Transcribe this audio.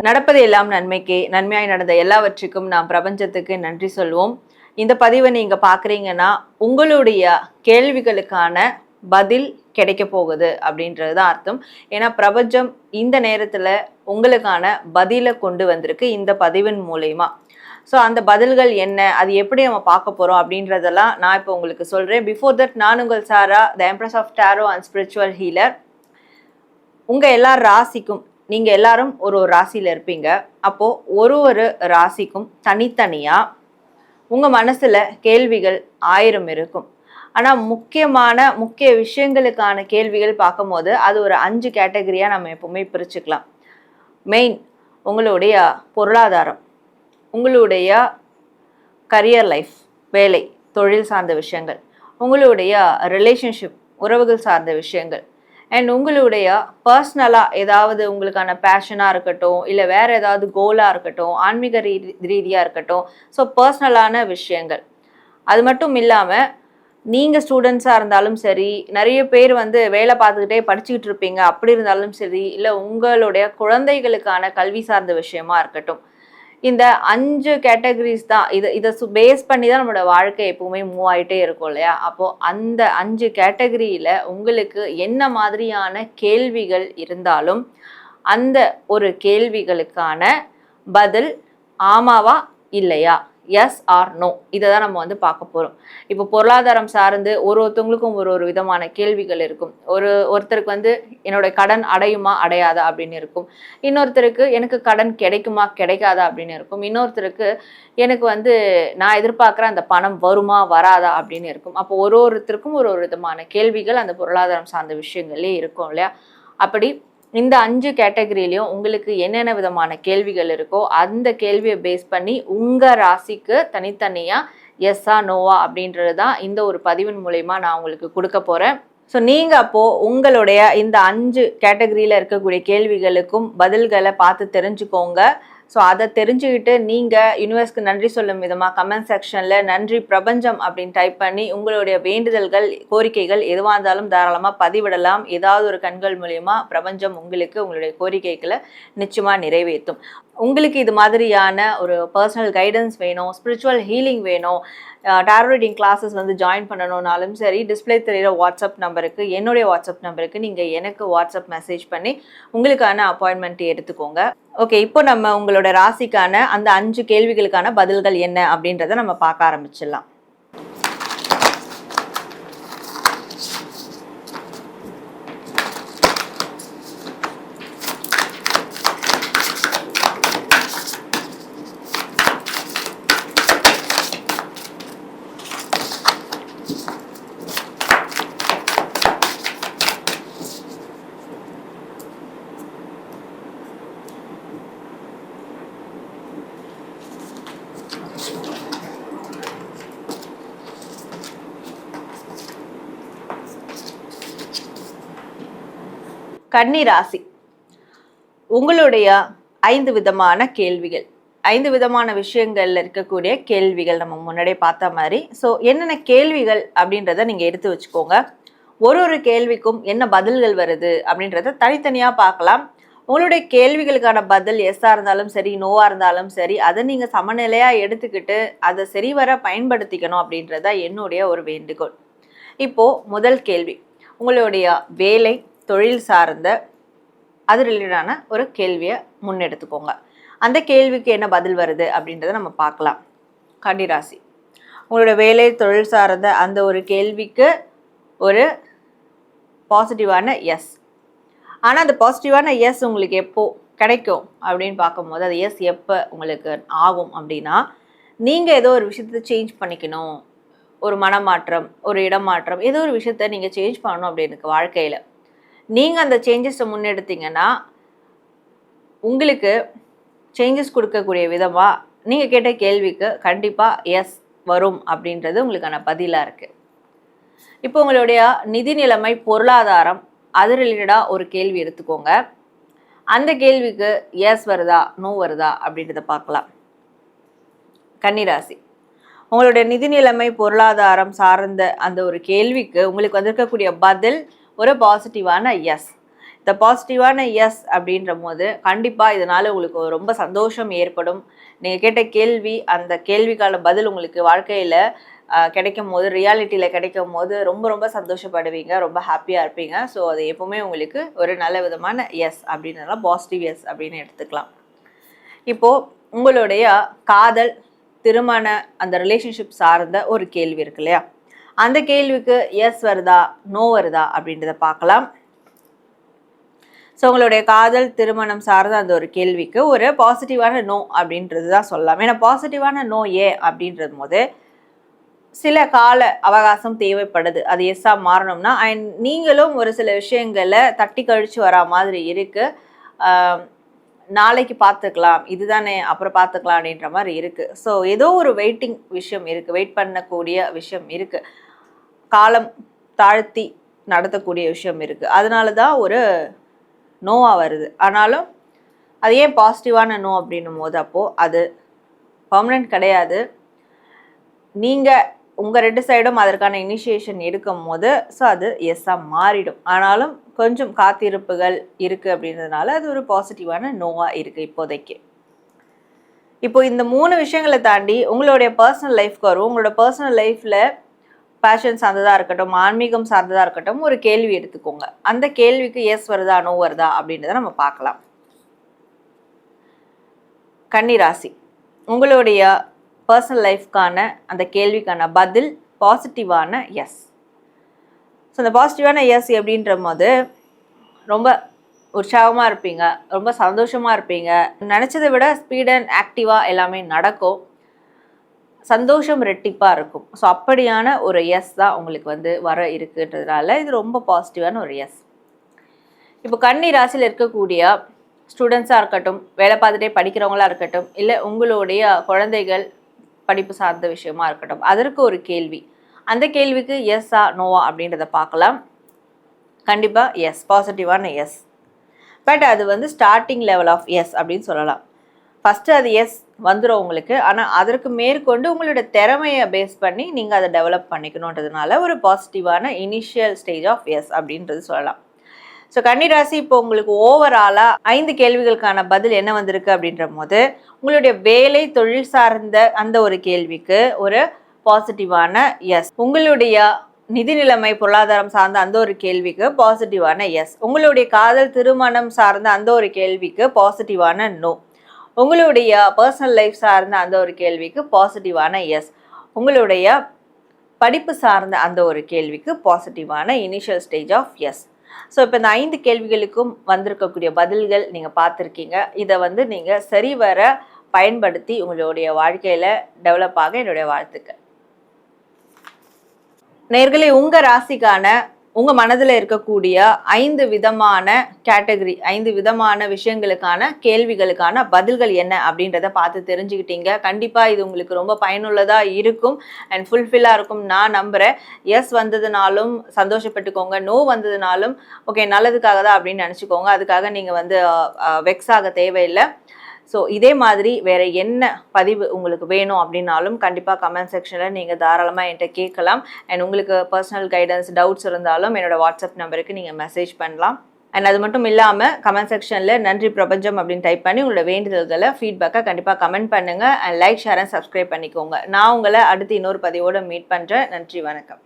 நடப்பது எல்லாம் நன்மைக்கே, நன்மையாய் நடந்த எல்லாவற்றுக்கும் நாம் பிரபஞ்சத்துக்கு நன்றி சொல்வோம். இந்த பதிவை நீங்க பாக்குறீங்கன்னா உங்களுடைய கேள்விகளுக்கான பதில் கிடைக்க போகுது அப்படின்றது தான் அர்த்தம். ஏன்னா பிரபஞ்சம் இந்த நேரத்துல உங்களுக்கான பதிலை கொண்டு வந்திருக்கு இந்த பதிவின் மூலயமா. ஸோ அந்த பதில்கள் என்ன, அது எப்படி நம்ம பார்க்க போறோம் அப்படின்றதெல்லாம் நான் இப்போ உங்களுக்கு சொல்றேன். பிஃபோர் தட், நான் உங்கள் Sara, the empress of tarot and spiritual healer. உங்க எல்லா ராசிக்கும், நீங்க எல்லாரும் ஒரு ஒரு ராசியில இருப்பீங்க. அப்போ ஒரு ஒரு ராசிக்கும் தனித்தனியா உங்க மனசுல கேள்விகள் 1000 இருக்கும். ஆனா முக்கிய விஷயங்களுக்கான கேள்விகள் பார்க்கும்போது அது ஒரு 5 கேட்டகரியா நம்ம எப்பவுமே பிரிச்சுக்கலாம். மெயின் உங்களுடைய பொருளாதாரம், உங்களுடைய கரியர் லைஃப், வேலை தொழில் சார்ந்த விஷயங்கள், உங்களுடைய ரிலேஷன்ஷிப் உறவுகள் சார்ந்த விஷயங்கள், அண்ட் உங்களுடைய பர்சனலாக ஏதாவது உங்களுக்கான பேஷனாக இருக்கட்டும், இல்லை வேறு ஏதாவது கோலாக இருக்கட்டும், ஆன்மீக ரீதியாக இருக்கட்டும். ஸோ பர்சனலான விஷயங்கள். அது மட்டும் இல்லாமல் நீங்கள் ஸ்டூடெண்ட்ஸாக இருந்தாலும் சரி, நிறைய பேர் வேலை பார்த்துக்கிட்டே படிச்சுக்கிட்டு இருப்பீங்க, அப்படி இருந்தாலும் சரி, இல்லை உங்களுடைய குழந்தைகளுக்கான கல்வி சார்ந்த விஷயமா இருக்கட்டும். இந்த 5 கேட்டகரிஸ் தான். இதை பேஸ் பண்ணி தான் நம்மளோட வாழ்க்கை எப்பவுமே மூவ் ஆகிட்டே இருக்கும் இல்லையா? அப்போது அந்த 5 கேட்டகரியில் உங்களுக்கு என்ன மாதிரியான கேள்விகள் இருந்தாலும் அந்த ஒரு கேள்விகளுக்கான பதில் ஆமாவா இல்லையா, எஸ் ஆர் நோ, இதை தான் நம்ம பார்க்க போகிறோம். இப்போ பொருளாதாரம் சார்ந்து ஒருத்தவங்களுக்கும் ஒரு விதமான கேள்விகள் இருக்கும். ஒருத்தருக்கு என்னோட கடன் அடையுமா அடையாதா அப்படின்னு இருக்கும். இன்னொருத்தருக்கு எனக்கு கடன் கிடைக்குமா கிடைக்காதா அப்படின்னு இருக்கும். இன்னொருத்தருக்கு எனக்கு நான் எதிர்பார்க்குற அந்த பணம் வருமா வராதா அப்படின்னு இருக்கும். அப்போ ஒருத்தருக்கும் ஒரு விதமான கேள்விகள் அந்த பொருளாதாரம் சார்ந்த விஷயங்கள்லேயே இருக்கும் இல்லையா? அப்படி இந்த 5 கேட்டகரியிலையும் உங்களுக்கு என்னென்ன விதமான கேள்விகள் இருக்கோ அந்த கேள்வியை பேஸ் பண்ணி உங்கள் ராசிக்கு தனித்தனியாக எஸ்ஸா நோவா அப்படின்றது தான் இந்த ஒரு பதிவின் மூலயமா நான் உங்களுக்கு கொடுக்க போகிறேன். ஸோ நீங்கள் அப்போது உங்களுடைய இந்த 5 கேட்டகரியில் இருக்கக்கூடிய கேள்விகளுக்கும் பதில்களை பார்த்து தெரிஞ்சுக்கோங்க. ஸோ அதை தெரிஞ்சுக்கிட்டு நீங்கள் யூனிவர்ஸ்க்கு நன்றி சொல்லும் விதமாக கமெண்ட் செக்ஷனில் நன்றி பிரபஞ்சம் அப்படின்னு டைப் பண்ணி உங்களுடைய வேண்டுதல்கள், கோரிக்கைகள் எதுவாக இருந்தாலும் தாராளமாக பதிவிடலாம். ஏதாவது ஒரு கண்கள் மூலயமா பிரபஞ்சம் உங்களுக்கு உங்களுடைய கோரிக்கைகளை நிச்சயமாக நிறைவேற்றும். உங்களுக்கு இது மாதிரியான ஒரு பர்சனல் கைடன்ஸ் வேணும், ஸ்பிரிச்சுவல் ஹீலிங் வேணும், டாரோ ரீடிங் கிளாஸஸ் ஜாயின் பண்ணணும்னாலும் சரி, டிஸ்பிளே தெரிகிற வாட்ஸ்அப் நம்பருக்கு, என்னுடைய வாட்ஸ்அப் நம்பருக்கு நீங்கள் எனக்கு வாட்ஸ்அப் மெசேஜ் பண்ணி உங்களுக்கான அப்பாயின்மெண்ட் எடுத்துக்கோங்க. ஓகே, இப்போ நம்ம உங்களோட ராசிக்கான அந்த 5 கேள்விகளுக்கான பதில்கள் என்ன அப்படின்றத நம்ம பார்க்க ஆரம்பிச்சிடலாம். கன்னி ராசி, உங்களுடைய 5 விதமான கேள்விகள், 5 விதமான விஷயங்கள்ல இருக்கக்கூடிய கேள்விகள் நம்ம முன்னாடியே பார்த்த மாதிரி. ஸோ என்னென்ன கேள்விகள் அப்படின்றத நீங்கள் எடுத்து வச்சுக்கோங்க. ஒரு கேள்விக்கும் என்ன பதில்கள் வருது அப்படின்றத தனித்தனியாக பார்க்கலாம். உங்களுடைய கேள்விகளுக்கான பதில் எஸ்ஸாக இருந்தாலும் சரி, நோவாக இருந்தாலும் சரி, அதை நீங்கள் சமநிலையாக எடுத்துக்கிட்டு அதை சரிவர பயன்படுத்திக்கணும் அப்படின்றத என்னுடைய ஒரு வேண்டுகோள். இப்போது முதல் கேள்வி, உங்களுடைய வேலை தொழில் சார்ந்த அது ரிலேட்டடான ஒரு கேள்வியை முன்னெடுத்துக்கோங்க. அந்த கேள்விக்கு என்ன பதில் வருது அப்படின்றத நம்ம பார்க்கலாம். கன்னிராசி, உங்களோட வேலை தொழில் சார்ந்த அந்த ஒரு கேள்விக்கு ஒரு பாசிட்டிவான எஸ். ஆனால் அந்த பாசிட்டிவான எஸ் உங்களுக்கு எப்போ கிடைக்கும் அப்படின்னு பார்க்கும்போது, அது எஸ் எப்போ உங்களுக்கு ஆகும் அப்படின்னா, நீங்கள் ஏதோ ஒரு விஷயத்தை சேஞ்ச் பண்ணிக்கணும், ஒரு மனமாற்றம், ஒரு இடமாற்றம், ஏதோ ஒரு விஷயத்த நீங்கள் சேஞ்ச் பண்ணணும் அப்படின்னு வாழ்க்கையில் நீங்கள் அந்த சேஞ்சஸை முன்னெடுத்தீங்கன்னா உங்களுக்கு சேஞ்சஸ் கொடுக்கக்கூடிய விதமாக நீங்கள் கேட்ட கேள்விக்கு கண்டிப்பாக எஸ் வரும் அப்படின்றது உங்களுக்கான பதிலாக இருக்குது. இப்போ உங்களுடைய நிதி நிலைமை, பொருளாதாரம், அது ரிலேட்டடாக ஒரு கேள்வி எடுத்துக்கோங்க. அந்த கேள்விக்கு எஸ் வருதா நோ வருதா அப்படின்றத பார்க்கலாம். கன்னிராசி, உங்களுடைய நிதி நிலைமை, பொருளாதாரம் சார்ந்த அந்த ஒரு கேள்விக்கு உங்களுக்கு வந்திருக்கக்கூடிய பதில் ஒரு பாசிட்டிவான எஸ். இந்த பாசிட்டிவான எஸ் அப்படின்ற போது கண்டிப்பாக இதனால் உங்களுக்கு ரொம்ப சந்தோஷம் ஏற்படும். நீங்கள் கேட்ட கேள்வி, அந்த கேள்விக்கான பதில் உங்களுக்கு வாழ்க்கையில் கிடைக்கும் போது, ரியாலிட்டியில் கிடைக்கும் போது ரொம்ப ரொம்ப சந்தோஷப்படுவீங்க, ரொம்ப ஹாப்பியாக இருப்பீங்க. ஸோ அது எப்போவுமே உங்களுக்கு ஒரு நல்ல விதமான எஸ் அப்படின்றனால பாசிட்டிவ் எஸ் அப்படின்னு எடுத்துக்கலாம். இப்போது உங்களுடைய காதல், திருமண அந்த ரிலேஷன்ஷிப் சார்ந்த ஒரு கேள்வி இருக்கு இல்லையா, அந்த கேள்விக்கு எஸ் வருதா நோ வருதா அப்படின்றத பார்க்கலாம். ஸோ உங்களுடைய காதல், திருமணம் சார்ந்த அந்த ஒரு கேள்விக்கு ஒரு பாசிட்டிவான நோ அப்படின்றது தான் சொல்லலாம். ஏன்னா பாசிட்டிவான நோ அப்படின்றது போது சில கால அவகாசம் தேவைப்படுது. அது எஸ்ஸாக மாறணும்னா அண்ட் நீங்களும் ஒரு சில விஷயங்களை தட்டி கழிச்சு வரா மாதிரி இருக்குது. நாளைக்கு பார்த்துக்கலாம், இதுதானே அப்புறம் பார்த்துக்கலாம் அப்படின்ற மாதிரி இருக்குது. ஸோ ஏதோ ஒரு வெயிட்டிங் விஷயம் இருக்குது, வெயிட் பண்ணக்கூடிய விஷயம் இருக்குது, காலம் தாழ்த்தி நடத்தக்கூடிய விஷயம் இருக்குது. அதனால தான் ஒரு நோவாக வருது. ஆனாலும் அது ஏன் பாசிட்டிவான நோ அப்படின்னும் போது அப்போது அது பர்மனெண்ட் கிடையாது. நீங்கள் உங்கள் 2 சைடும் அதற்கான இனிஷியேஷன் எடுக்கும் போது ஸோ அது எஸ்ஸாக மாறிடும். ஆனாலும் கொஞ்சம் காத்திருப்புகள் இருக்குது அப்படின்றதுனால அது ஒரு பாசிட்டிவான நோவாக இருக்குது இப்போதைக்கு. இப்போ இந்த 3 விஷயங்களை தாண்டி உங்களுடைய பர்சனல் லைஃப்க்கு வரும். உங்களோட பர்சனல் லைஃப்பில் பேஷன் சார்ந்ததாக இருக்கட்டும், ஆன்மீகம் சார்ந்ததாக இருக்கட்டும், ஒரு கேள்வி எடுத்துக்கோங்க. அந்த கேள்விக்கு எஸ் வருதா நோ வருதா அப்படின்றத நம்ம பார்க்கலாம். கன்னி ராசி, உங்களுடைய பர்சனல் லைஃப்கான அந்த கேள்விக்கான பதில் பாசிட்டிவான எஸ். ஸோ அந்த பாசிட்டிவான எஸ் அப்படின்ற போது ரொம்ப உற்சாகமாக இருப்பீங்க, ரொம்ப சந்தோஷமாக இருப்பீங்க, நினச்சதை விட ஸ்பீட் அண்ட் ஆக்டிவாக எல்லாமே நடக்கும், சந்தோஷம் ரெட்டிப்பாக இருக்கும். ஸோ அப்படியான ஒரு எஸ் தான் உங்களுக்கு வர இருக்குன்றதுனால இது ரொம்ப பாசிட்டிவான ஒரு எஸ். இப்போ கன்னி ராசியில் இருக்கக்கூடிய ஸ்டூடெண்ட்ஸாக இருக்கட்டும், வேலை பார்த்துட்டே படிக்கிறவங்களா இருக்கட்டும், இல்லை உங்களுடைய குழந்தைகள் படிப்பு சார்ந்த விஷயமா இருக்கட்டும், அதற்கு ஒரு கேள்வி, அந்த கேள்விக்கு எஸ்ஸா நோவா அப்படின்றத பார்க்கலாம். கண்டிப்பாக எஸ், பாசிட்டிவான எஸ். பட் அது ஸ்டார்டிங் லெவல் ஆஃப் எஸ் அப்படின்னு சொல்லலாம். ஃபஸ்ட்டு அது எஸ் வந்துடும் உங்களுக்கு. ஆனால் அதற்கு மேற்கொண்டு உங்களோட திறமையை பேஸ் பண்ணி நீங்கள் அதை டெவலப் பண்ணிக்கணுன்றதுனால ஒரு பாசிட்டிவான இனிஷியல் ஸ்டேஜ் ஆஃப் எஸ் அப்படின்றது சொல்லலாம். ஸோ கன்னிராசி, இப்போ உங்களுக்கு ஓவராலாக 5 கேள்விகளுக்கான பதில் என்ன வந்திருக்கு அப்படின்ற போது உங்களுடைய வேலை, தொழில் சார்ந்த அந்த ஒரு கேள்விக்கு ஒரு பாசிட்டிவான எஸ். உங்களுடைய நிதி நிலைமை, பொருளாதாரம் சார்ந்த அந்த ஒரு கேள்விக்கு பாசிட்டிவான எஸ். உங்களுடைய காதல், திருமணம் சார்ந்த அந்த ஒரு கேள்விக்கு பாசிட்டிவான நோ. உங்களுடைய பர்சனல் லைஃப் சார்ந்த அந்த ஒரு கேள்விக்கு பாசிட்டிவான எஸ். உங்களுடைய படிப்பு சார்ந்த அந்த ஒரு கேள்விக்கு பாசிட்டிவான initial stage of S. So இப்போ இந்த 5 கேள்விகளுக்கும் வந்திருக்கக்கூடிய பதில்கள் நீங்கள் பார்த்துருக்கீங்க. இதை நீங்கள் சரிவர பயன்படுத்தி உங்களுடைய வாழ்க்கையில் டெவலப் ஆக என்னுடைய வாழ்த்துக்கள். நேயர்களே, உங்கள் ராசிக்கான உங்கள் மனதில் இருக்கக்கூடிய 5 விதமான கேட்டகரி, 5 விதமான விஷயங்களுக்கான கேள்விகளுக்கான பதில்கள் என்ன அப்படின்றத பார்த்து தெரிஞ்சுக்கிட்டீங்க. கண்டிப்பாக இது உங்களுக்கு ரொம்ப பயனுள்ளதாக இருக்கும் அண்ட் ஃபுல்ஃபில்லாக இருக்கும் நான் நம்புகிறேன். எஸ் வந்ததுனாலும் சந்தோஷப்பட்டுக்கோங்க, நோ வந்ததுனாலும் ஓகே நல்லதுக்காக தான் அப்படின்னு நினச்சிக்கோங்க. அதுக்காக நீங்கள் வெக்ஸ் ஆக தேவையில்லை. ஸோ இதே மாதிரி வேறு என்ன பதிவு உங்களுக்கு வேணும் அப்படின்னாலும் கண்டிப்பாக கமெண்ட் செக்ஷனில் நீங்கள் தாராளமாக என்கிட்ட கேட்கலாம். அண்ட் உங்களுக்கு பர்சனல் கைடன்ஸ், டவுட்ஸ் இருந்தாலும் என்னோடய வாட்ஸ்அப் நம்பருக்கு நீங்கள் மெசேஜ் பண்ணலாம். அண்ட் அது மட்டும் இல்லாமல் கமெண்ட் செக்ஷனில் நன்றி பிரபஞ்சம் அப்படின்னு டைப் பண்ணி உங்களோட வேண்டுதல்களை, ஃபீட்பேக்கை கண்டிப்பாக கமெண்ட் பண்ணுங்கள். And like, share and subscribe பண்ணிக்கோங்க. நான் உங்களை அடுத்து இன்னொரு பதிவோடு மீட் பண்ணுறேன். நன்றி, வணக்கம்.